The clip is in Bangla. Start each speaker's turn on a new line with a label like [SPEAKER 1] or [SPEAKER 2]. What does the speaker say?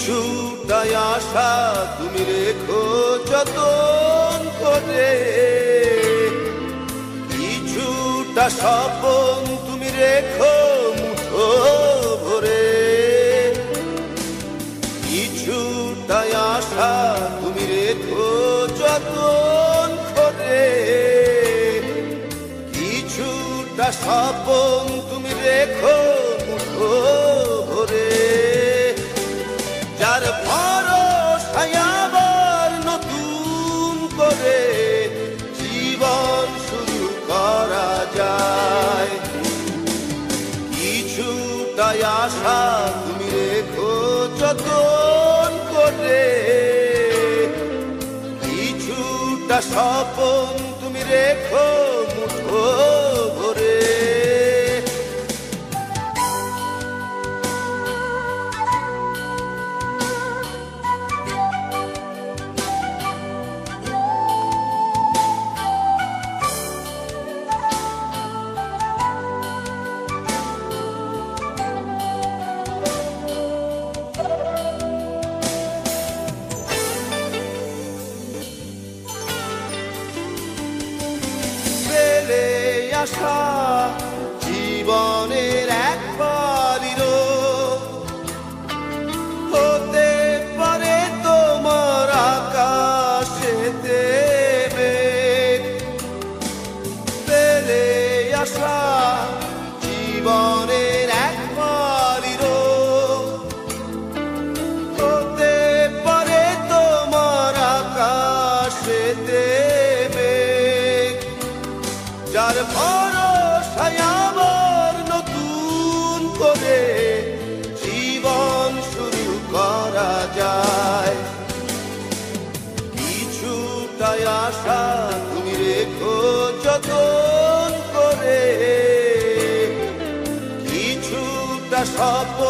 [SPEAKER 1] কিছুটাই আশা তুমি রেখো যতন করে, কিছুটা স্বপন তুমি রেখো মুঠো ভরে, কিছুটাই আশা তুমি রেখো যতন করে, কিছুটা স্বপন তুমি রেখো মুঠো ভরে। যার ভরসায় আবার নতুন করে জীবন শুরু করা যায়, কিছুটাই আশা তুমি রেখো যতন করে, কিছুটা স্বপন তুমি রেখো মুঠো ভরে। আশা জীবনের এক পারিরো হতে পারে তোমার আকাশেতে মেঘ, পেলে আশা জীবনের এক পারিরো হতে পারে তোমার আকাশেতে মেঘ। যার ভরসায় আবার নতুন করে জীবন শুরু করা যায়, কিছুটাই আশা তুমি রেখো যতন করে, কিছুটা স্বপ্ন